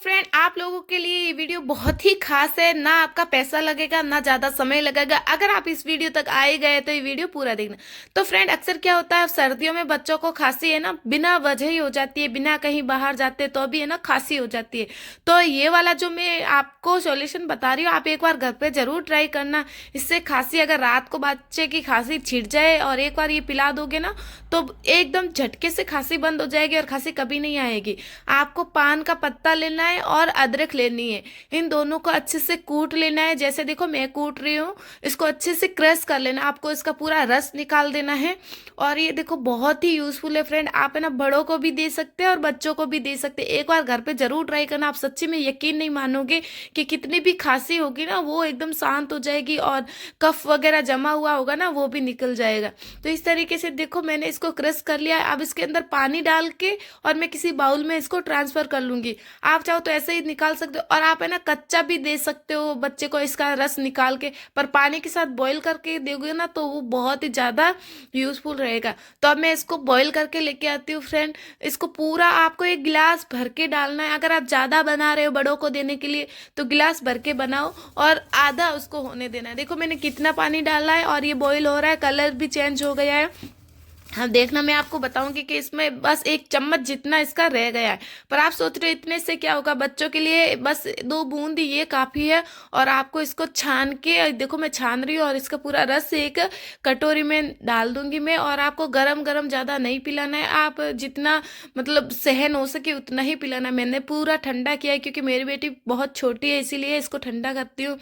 Friend, आप लोगों के लिए ये वीडियो बहुत ही खास है। ना आपका पैसा लगेगा, ना ज़्यादा समय लगेगा। अगर आप इस वीडियो तक आए गए तो ये वीडियो पूरा देखना। तो फ्रेंड, अक्सर क्या होता है, सर्दियों में बच्चों को खांसी है ना, बिना वजह ही हो जाती है, बिना कहीं बाहर जाते तो भी है ना खांसी हो जाती है। तो ये वाला जो मैं आपको सॉल्यूशन बता रही हूँ, आप एक बार घर पे जरूर ट्राई करना। इससे खांसी, अगर रात को बच्चे की खांसी छिड़ जाए और एक बार ये पिला दोगे ना, तो एकदम झटके से खांसी बंद हो जाएगी और खांसी कभी नहीं आएगी। आपको पान का पत्ता लेना है और अदरक लेनी है। इन दोनों को अच्छे से कूट लेना है। जैसे देखो मैं कूट रही हूँ, इसको अच्छे से क्रश कर लेना। आपको इसका पूरा रस निकाल देना है। और ये देखो बहुत ही यूजफुल है फ्रेंड। आप है ना बड़ों को भी दे सकते हैं और बच्चों को भी दे सकते हैं। एक बार घर पे जरूर ट्राई करना। आप सच्ची में यकीन नहीं मानोगे कि कितनी भी खांसी होगी ना, वो एकदम शांत हो जाएगी और कफ वगैरह जमा हुआ होगा ना, वो भी निकल जाएगा। तो इस तरीके से देखो मैंने इसको क्रश कर लिया है। अब इसके अंदर पानी डाल के और मैं किसी बाउल में इसको ट्रांसफर कर लूंगी। आप चाहो तो ऐसे ही निकाल सकते हो, और आप है ना कच्चा भी दे सकते हो बच्चे को इसका रस निकाल के। पर पानी के साथ बॉईल करके दोगे ना, तो वो बहुत ही ज्यादा यूजफुल रहेगा। तो अब मैं इसको बॉईल करके लेके आती हूँ फ्रेंड। इसको पूरा आपको एक गिलास भर के डालना है। अगर आप ज्यादा बना रहे हो बड़ों को देने के लिए, तो गिलास भर के बनाओ और आधा उसको होने देना है। देखो मैंने कितना पानी डाला है और ये बॉईल हो रहा है, कलर भी चेंज हो गया है। हाँ देखना, मैं आपको बताऊंगी कि इसमें बस एक चम्मच जितना इसका रह गया है। पर आप सोच रहे हो इतने से क्या होगा, बच्चों के लिए बस 2 बूंद ये काफी है। और आपको इसको छान के, देखो मैं छान रही हूँ, और इसका पूरा रस एक कटोरी में डाल दूंगी मैं। और आपको गरम गरम ज्यादा नहीं पिलाना है, आप जितना मतलब सहन हो सके उतना ही पिलाना है। मैंने पूरा ठंडा किया है क्योंकि मेरी बेटी बहुत छोटी है, इसीलिए इसको ठंडा करती हूँ।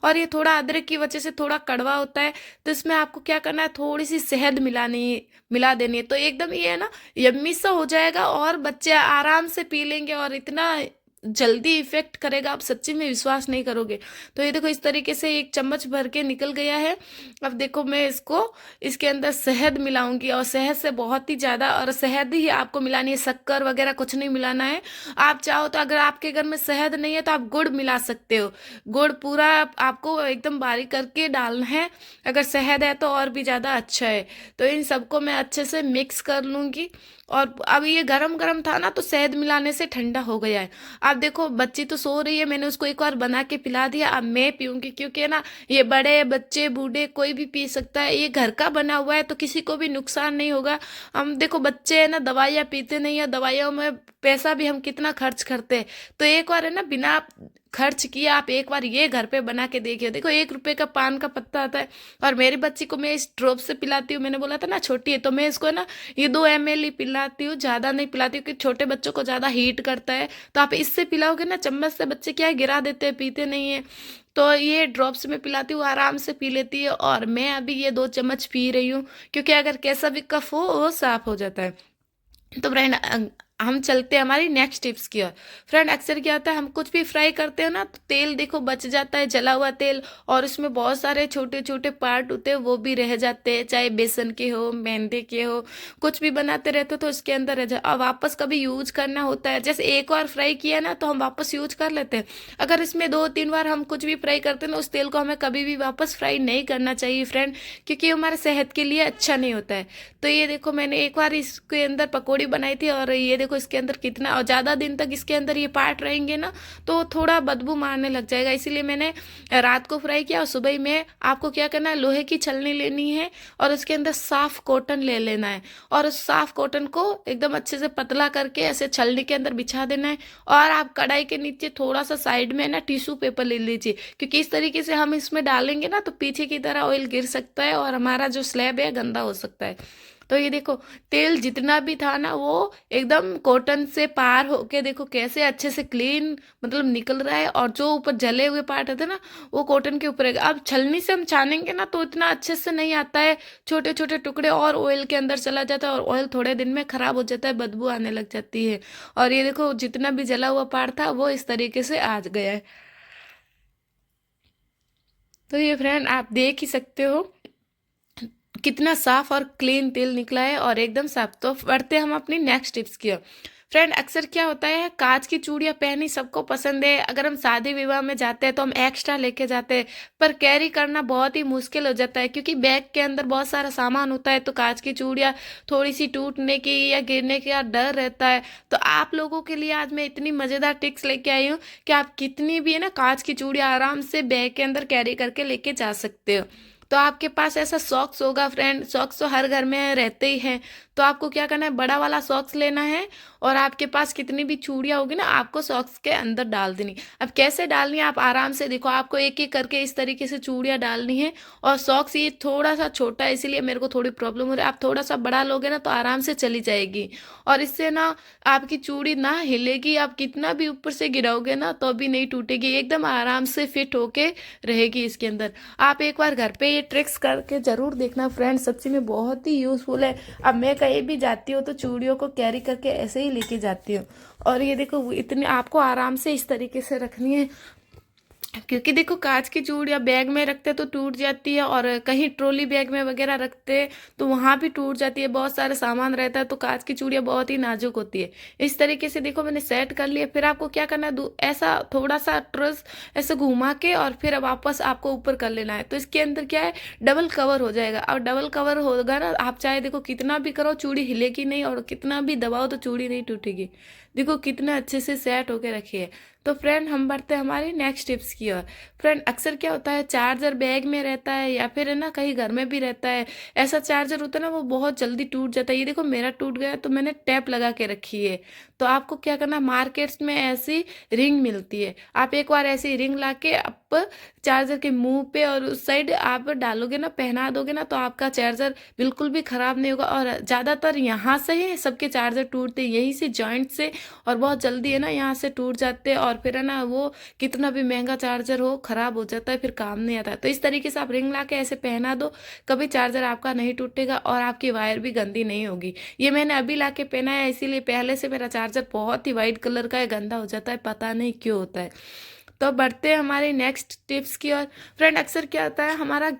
और ये थोड़ा अदरक की वजह से थोड़ा कड़वा होता है। तो इसमें आपको क्या करना है, थोड़ी सी शहद मिला देनी है। तो एकदम ये है ना यम्मी सा हो जाएगा और बच्चे आराम से पी लेंगे, और इतना जल्दी इफेक्ट करेगा, आप सच्ची में विश्वास नहीं करोगे। तो ये देखो इस तरीके से एक चम्मच भर के निकल गया है। अब देखो मैं इसको इसके अंदर शहद मिलाऊंगी, और शहद से बहुत ही ज्यादा, और शहद ही आपको मिलानी है, शक्कर वगैरह कुछ नहीं मिलाना है। आप चाहो तो, अगर आपके घर में शहद नहीं है तो आप गुड़ मिला सकते हो। गुड़ पूरा आपको एकदम बारीक करके डालना है। अगर शहद है तो और भी ज्यादा अच्छा है। तो इन सबको मैं अच्छे से मिक्स कर लूंगी। और अब ये गरम गरम था ना, तो शहद मिलाने से ठंडा हो गया है। अब देखो बच्ची तो सो रही है, मैंने उसको एक बार बना के पिला दिया। अब मैं पीऊंगी, क्योंकि है ना ये बड़े बच्चे बूढ़े कोई भी पी सकता है। ये घर का बना हुआ है तो किसी को भी नुकसान नहीं होगा। हम देखो बच्चे है ना दवाइयाँ पीते नहीं है, दवाइयों में पैसा भी हम कितना खर्च करते हैं। तो एक बार है ना बिना खर्च किए आप एक बार ये घर पे बना के देखिए। देखो 1 रुपए का पान का पत्ता आता है। और मेरी बच्ची को मैं इस ड्रॉप से पिलाती हूँ। मैंने बोला था ना छोटी है, तो मैं इसको ना ये 2 ml ही पिलाती हूँ, ज्यादा नहीं पिलाती हूँ, क्योंकि छोटे बच्चों को ज्यादा हीट करता है। तो आप इससे पिलाओगे ना, चम्मच से बच्चे क्या है गिरा देते हैं, पीते नहीं है। तो ये ड्रॉप से मैं पिलाती हूँ, आराम से पी लेती है। और मैं अभी ये 2 चम्मच पी रही हूँ, क्योंकि अगर कैसा भी कफ हो वो साफ हो जाता है। तो फ्रेंड, हम चलते हैं हमारी नेक्स्ट टिप्स की ओर। फ्रेंड, अक्सर क्या होता है, हम कुछ भी फ्राई करते हैं ना, तो तेल देखो बच जाता है, जला हुआ तेल। और उसमें बहुत सारे छोटे छोटे पार्ट होते हैं, वो भी रह जाते हैं, चाहे बेसन के हो, मैदे के हो। कुछ भी बनाते रहते हो तो उसके अंदर रह जाए, और वापस कभी यूज करना होता है। जैसे एक बार फ्राई किया ना, तो हम वापस यूज कर लेते हैं। अगर इसमें 2-3 बार हम कुछ भी फ्राई करते हैं ना, उस तेल को हमें कभी भी वापस फ्राई नहीं करना चाहिए फ्रेंड, क्योंकि ये हमारे सेहत के लिए अच्छा नहीं होता है। तो ये देखो मैंने एक बार इसके अंदर पकौड़ी बनाई थी, और ये देखो इसके अंदर कितना, और ज्यादा दिन तक इसके अंदर ये पार्ट रहेंगे ना, तो थोड़ा बदबू मारने लग जाएगा। इसीलिए मैंने रात को फ्राई किया, और सुबह ही में आपको क्या करना है, लोहे की छलनी लेनी है और उसके अंदर साफ कॉटन ले लेना है। और उस साफ कॉटन को एकदम अच्छे से पतला करके ऐसे छलनी के अंदर बिछा देना है। और आप कढ़ाई के नीचे थोड़ा सा साइड में ना टिश्यू पेपर ले लीजिए, क्योंकि इस तरीके से हम इसमें डालेंगे ना, तो पीछे की तरह ऑयल गिर सकता है और हमारा जो स्लैब है गंदा हो सकता है। तो ये देखो तेल जितना भी था ना, वो एकदम कॉटन से पार होके देखो कैसे अच्छे से क्लीन मतलब निकल रहा है। और जो ऊपर जले हुए पार्ट होते ना, वो कॉटन के ऊपर है। अब छलनी से हम छानेंगे ना, तो इतना अच्छे से नहीं आता है, छोटे छोटे टुकड़े और ऑयल के अंदर चला जाता है, और ऑयल थोड़े दिन में खराब हो जाता है, बदबू आने लग जाती है। और ये देखो जितना भी जला हुआ पार्ट था वो इस तरीके से आ गया है। तो ये फ्रेंड आप देख ही सकते हो कितना साफ और क्लीन तेल निकला है, और एकदम साफ। तो बढ़ते हम अपनी नेक्स्ट टिप्स की ओर। फ्रेंड अक्सर क्या होता है, कांच की चूड़ियाँ पहननी सबको पसंद है। अगर हम शादी विवाह में जाते हैं तो हम एक्स्ट्रा लेके जाते हैं, पर कैरी करना बहुत ही मुश्किल हो जाता है क्योंकि बैग के अंदर बहुत सारा सामान होता है। तो कांच की चूड़ियाँ थोड़ी सी टूटने की या गिरने का डर रहता है। तो आप लोगों के लिए आज मैं इतनी मज़ेदार टिप्स लेके आई हूँ कि आप कितनी भी है ना कांच की चूड़ियाँ आराम से बैग के अंदर कैरी करके लेके जा सकते हो। तो आपके पास ऐसा सॉक्स होगा फ्रेंड, सॉक्स तो हर घर में रहते ही हैं। तो आपको क्या करना है, बड़ा वाला सॉक्स लेना है और आपके पास कितनी भी चूड़ियाँ होगी ना, आपको सॉक्स के अंदर डाल देनी। अब कैसे डालनी है, आप आराम से देखो, आपको एक एक करके इस तरीके से चूड़ियाँ डालनी है। और सॉक्स ये थोड़ा सा छोटा है इसीलिए मेरे को थोड़ी प्रॉब्लम हो रही है, आप थोड़ा सा बड़ा लोगे ना तो आराम से चली जाएगी। और इससे ना आपकी चूड़ी ना हिलेगी, आप कितना भी ऊपर से गिराओगे ना तो भी नहीं टूटेगी, एकदम आराम से फिट होके रहेगी इसके अंदर। आप एक बार घर पे ये ट्रिक्स करके ज़रूर देखना फ्रेंड, सच्ची में बहुत ही यूज़फुल है। अब मैं कहीं भी जाती हूँ तो चूड़ियों को कैरी करके ऐसे ही लेके जाती हूँ। और ये देखो इतने आपको आराम से इस तरीके से रखनी है, क्योंकि देखो कांच की चूड़ियाँ बैग में रखते तो टूट जाती है, और कहीं ट्रॉली बैग में वगैरह रखते तो वहाँ भी टूट जाती है, बहुत सारे सामान रहता है। तो कांच की चूड़ियाँ बहुत ही नाजुक होती है। इस तरीके से देखो मैंने सेट कर लिया। फिर आपको क्या करना है, ऐसा थोड़ा सा ट्रस ऐसे घुमा के और फिर अब वापस आपको ऊपर कर लेना है। तो इसके अंदर क्या है, डबल कवर हो जाएगा। और डबल कवर होगा ना, आप चाहे देखो कितना भी करो चूड़ी हिलेगी नहीं, और कितना भी दबाओ तो चूड़ी नहीं टूटेगी। देखो कितना अच्छे से सेट होके रखी है। तो फ्रेंड हम बढ़ते हैं हमारी नेक्स्ट टिप्स की ओर। फ्रेंड अक्सर क्या होता है, चार्जर बैग में रहता है या फिर है ना कहीं घर में भी रहता है। ऐसा चार्जर होता है ना वो बहुत जल्दी टूट जाता है। ये देखो मेरा टूट गया तो मैंने टेप लगा के रखी है। तो आपको क्या करना, मार्केट्स में ऐसी रिंग मिलती है, आप एक बार ऐसी रिंग ला के आप चार्जर के मुंह पे और उस साइड आप डालोगे ना, पहना दोगे ना, तो आपका चार्जर बिल्कुल भी ख़राब नहीं होगा। और ज़्यादातर यहाँ से ही सबके चार्जर टूटते हैं, यहीं से जॉइंट से, और बहुत जल्दी है ना यहाँ से टूट जाते हैं। और फिर है ना वो कितना भी महंगा चार्जर हो ख़राब हो जाता है, फिर काम नहीं आता। तो इस तरीके से आप रिंग ला के ऐसे पहना दो, कभी चार्जर आपका नहीं टूटेगा और आपकी वायर भी गंदी नहीं होगी। ये मैंने अभी ला के पहना है, इसीलिए पहले से मेरा चार्जर बहुत ही वाइट कलर का है, गंदा हो जाता है, पता नहीं क्यों होता है। तो बढ़ते हैं हमारे नेक्स्ट टिप्स की ओर। फ्रेंड अक्सर क्या होता है, हमारा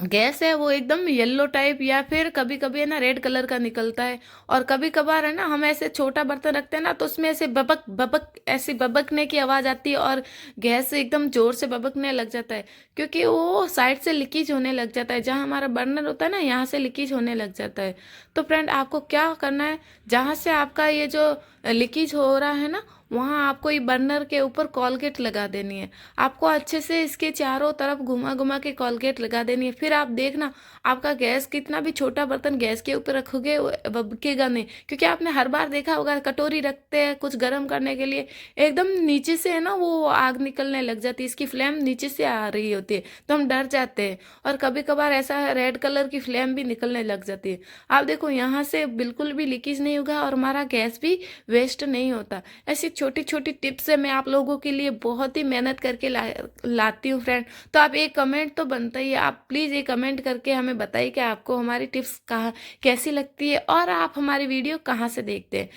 गैस है वो एकदम येलो टाइप या फिर कभी कभी है ना रेड कलर का निकलता है। और कभी कभार है ना हम ऐसे छोटा बर्तन रखते हैं ना तो उसमें ऐसे बबक बबक ऐसी बबकने की आवाज़ आती है, और गैस एकदम जोर से बबकने लग जाता है, क्योंकि वो साइड से लीकेज होने लग जाता है, जहाँ हमारा बर्नर होता है ना यहाँ से लीकेज होने लग जाता है। तो फ्रेंड आपको क्या करना है, जहाँ से आपका ये जो लीकेज हो रहा है ना, वहाँ आपको ये बर्नर के ऊपर कॉलगेट लगा देनी है। आपको अच्छे से इसके चारों तरफ घुमा घुमा के कॉलगेट लगा देनी है। फिर आप देखना आपका गैस, कितना भी छोटा बर्तन गैस के ऊपर रखोगे वो बबकेगा नहीं, क्योंकि आपने हर बार देखा होगा कटोरी रखते हैं कुछ गर्म करने के लिए, एकदम नीचे से है ना वो आग निकलने लग जाती है, इसकी फ्लेम नीचे से आ रही होती है, तो हम डर जाते हैं। और कभी कभार ऐसा रेड कलर की फ्लेम भी निकलने लग जाती है। आप देखो यहाँ से बिल्कुल भी लीकेज नहीं होगा और हमारा गैस भी वेस्ट नहीं होता। ऐसी छोटी छोटी टिप्स है, मैं आप लोगों के लिए बहुत ही मेहनत करके लाती हूँ फ्रेंड। तो आप एक कमेंट तो बनता ही है, आप प्लीज़ ये कमेंट करके हमें बताइए कि आपको हमारी टिप्स कहाँ कैसी लगती है और आप हमारी वीडियो कहाँ से देखते हैं।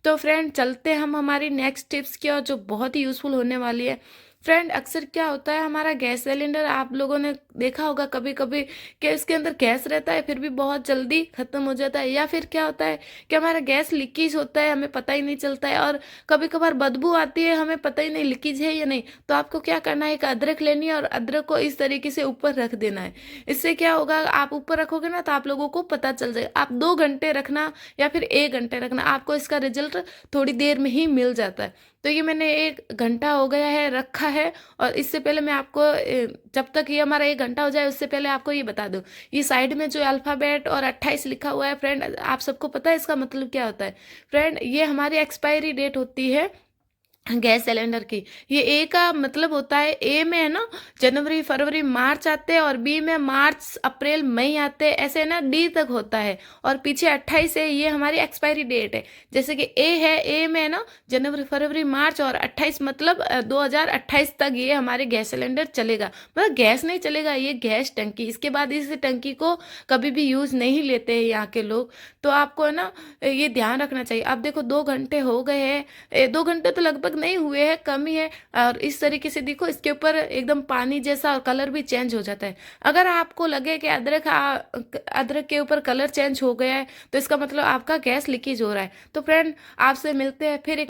तो फ्रेंड चलते हैं हम हमारी नेक्स्ट टिप्स की और जो बहुत ही यूज़फुल होने वाली है। फ्रेंड अक्सर क्या होता है, हमारा गैस सिलेंडर आप लोगों ने देखा होगा कभी कभी कि इसके अंदर गैस रहता है फिर भी बहुत जल्दी ख़त्म हो जाता है, या फिर क्या होता है कि हमारा गैस लीकेज होता है, हमें पता ही नहीं चलता है, और कभी कभार बदबू आती है, हमें पता ही नहीं लीकेज है या नहीं। तो आपको क्या करना है, एक अदरक लेनी है और अदरक को इस तरीके से ऊपर रख देना है। इससे क्या होगा, आप ऊपर रखोगे ना तो आप लोगों को पता चल जाएगा। आप 2 घंटे रखना या फिर 1 घंटे रखना, आपको इसका रिजल्ट थोड़ी देर में ही मिल जाता है। तो ये मैंने 1 घंटा हो गया है रखा है, और इससे पहले मैं आपको जब तक ये हमारा 1 घंटा हो जाए उससे पहले आपको ये बता दूं, ये साइड में जो अल्फ़ाबेट और 28 लिखा हुआ है फ्रेंड, आप सबको पता है इसका मतलब क्या होता है। फ्रेंड ये हमारी एक्सपायरी डेट होती है गैस सिलेंडर की। ये ए का मतलब होता है, ए में है ना जनवरी फरवरी मार्च आते हैं, और बी में मार्च अप्रैल मई आते हैं, ऐसे ना डी तक होता है, और पीछे 28 है, ये हमारी एक्सपायरी डेट है। जैसे कि ए है, ए में है ना जनवरी फरवरी मार्च और 28 मतलब 2028 तक ये हमारे गैस सिलेंडर चलेगा। मतलब गैस नहीं चलेगा, ये गैस टंकी, इसके बाद इस टंकी को कभी भी यूज़ नहीं लेते हैं यहाँ के लोग। तो आपको है ना ये ध्यान रखना चाहिए। अब देखो 2 घंटे हो गए हैं, 2 घंटे तो लगभग तक नहीं हुए हैं, कम ही है। और इस तरीके से देखो, इसके ऊपर एकदम पानी जैसा और कलर भी चेंज हो जाता है। अगर आपको लगे कि अदरक के ऊपर कलर चेंज हो गया है, तो इसका मतलब आपका गैस लीकेज हो रहा है। तो फ्रेंड, आपसे मिलते हैं फिर एक